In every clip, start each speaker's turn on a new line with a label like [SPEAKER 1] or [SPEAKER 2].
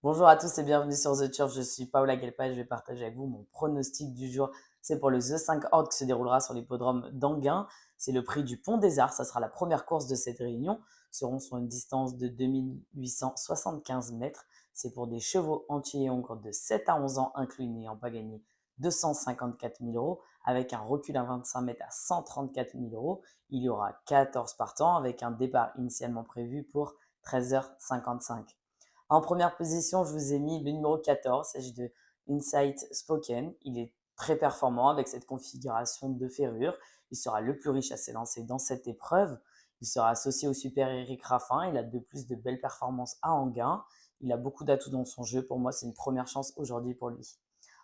[SPEAKER 1] Bonjour à tous et bienvenue sur The Turf. Je suis Paola Gelpa et je vais partager avec vous mon pronostic du jour. C'est pour le The 5 Horde qui se déroulera sur l'hippodrome d'Anguin. C'est le prix du Pont des Arts. Ça sera la première course de cette réunion. Seront sur une distance de 2875 mètres. C'est pour des chevaux entiers et hongres de 7 à 11 ans inclus n'ayant pas gagné 254 000 euros avec un recul à 25 mètres à 134 000 euros. Il y aura 14 partants avec un départ initialement prévu pour 13h55. En première position, je vous ai mis le numéro 14, il s'agit de Insight Spoken. Il est très performant avec cette configuration de ferrure. Il sera le plus riche à s'élancer dans cette épreuve. Il sera associé au super Eric Raffin. Il a de plus de belles performances à Anguin. Il a beaucoup d'atouts dans son jeu. Pour moi, c'est une première chance aujourd'hui pour lui.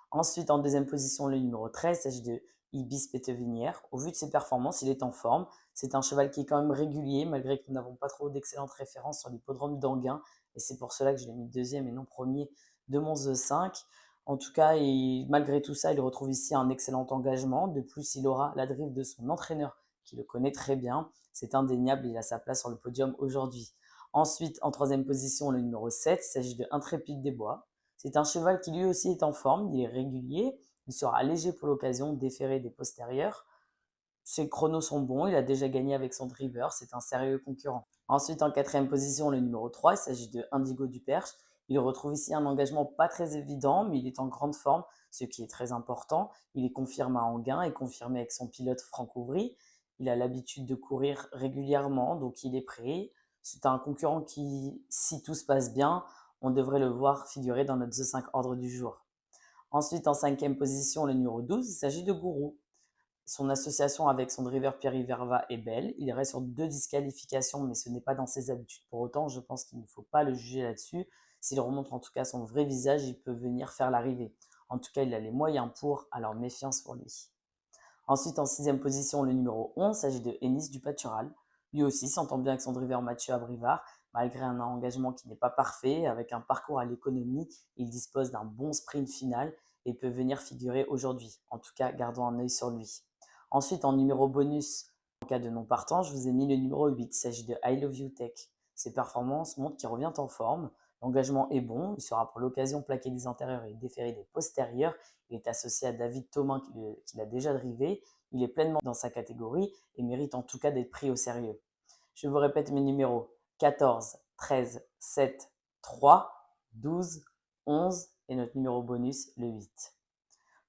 [SPEAKER 1] Ensuite, en deuxième position, le numéro 13, il s'agit de Ibis Pétevinière. Au vu de ses performances, il est en forme. C'est un cheval qui est quand même régulier, malgré que nous n'avons pas trop d'excellentes références sur l'hippodrome d'Anguin. Et c'est pour cela que je l'ai mis deuxième et non premier de mon The 5. En tout cas, malgré tout ça, il retrouve ici un excellent engagement. De plus, il aura la drift de son entraîneur, qui le connaît très bien. C'est indéniable, il a sa place sur le podium aujourd'hui. Ensuite, en troisième position, le numéro 7, il s'agit de Intrépide des Bois. C'est un cheval qui lui aussi est en forme, il est régulier, il sera léger pour l'occasion, déféré des postérieurs. Ses chronos sont bons, il a déjà gagné avec son driver, c'est un sérieux concurrent. Ensuite, en quatrième position, le numéro 3, il s'agit de Indigo du Perche. Il retrouve ici un engagement pas très évident, mais il est en grande forme, ce qui est très important. Il est confirmé à Anguin et confirmé avec son pilote Franck Ouvry. Il a l'habitude de courir régulièrement, donc il est prêt. C'est un concurrent qui, si tout se passe bien, on devrait le voir figurer dans notre The 5 ordre du jour. Ensuite, en cinquième position, le numéro 12, il s'agit de Gourou. Son association avec son driver Pierre Verva est belle. Il reste sur 2 disqualifications, mais ce n'est pas dans ses habitudes. Pour autant, je pense qu'il ne faut pas le juger là-dessus. S'il remonte en tout cas son vrai visage, il peut venir faire l'arrivée. En tout cas, il a les moyens pour, alors méfiance pour lui. Ensuite, en sixième position, le numéro 11, il s'agit de Ennis du Patural. Lui aussi s'entend bien avec son driver Mathieu Abrivard, malgré un engagement qui n'est pas parfait, avec un parcours à l'économie, il dispose d'un bon sprint final et peut venir figurer aujourd'hui. En tout cas, gardons un œil sur lui. Ensuite, en numéro bonus, en cas de non partant, je vous ai mis le numéro 8, il s'agit de I Love You Tech. Ses performances montrent qu'il revient en forme, l'engagement est bon, il sera pour l'occasion plaqué des antérieurs et déféré des postérieurs. Il est associé à David Thomin qui l'a déjà drivé. Il est pleinement dans sa catégorie et mérite en tout cas d'être pris au sérieux. Je vous répète mes numéros 14, 13, 7, 3, 12, 11 et notre numéro bonus, le 8.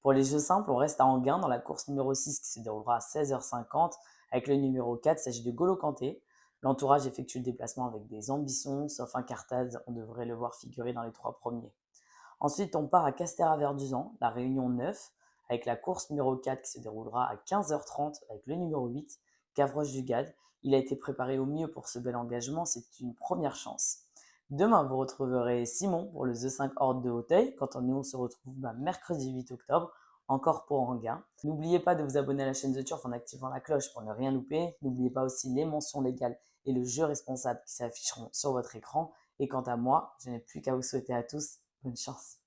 [SPEAKER 1] Pour les jeux simples, on reste à Anguin dans la course numéro 6 qui se déroulera à 16h50 avec le numéro 4, il s'agit de Golo Kanté. L'entourage effectue le déplacement avec des ambitions, sauf un Carthage, on devrait le voir figurer dans les 3 premiers. Ensuite, on part à Castéra-Verduzan, la réunion 9, avec la course numéro 4 qui se déroulera à 15h30 avec le numéro 8, Gavroche-du-Gad. Il a été préparé au mieux pour ce bel engagement, c'est une première chance. Demain, vous retrouverez Simon pour le The 5 Horde de Hauteuil. Quant à nous, on se retrouve mercredi 8 octobre, encore pour Anguin. N'oubliez pas de vous abonner à la chaîne The Turf en activant la cloche pour ne rien louper. N'oubliez pas aussi les mentions légales et le jeu responsable qui s'afficheront sur votre écran. Et quant à moi, je n'ai plus qu'à vous souhaiter à tous bonne chance.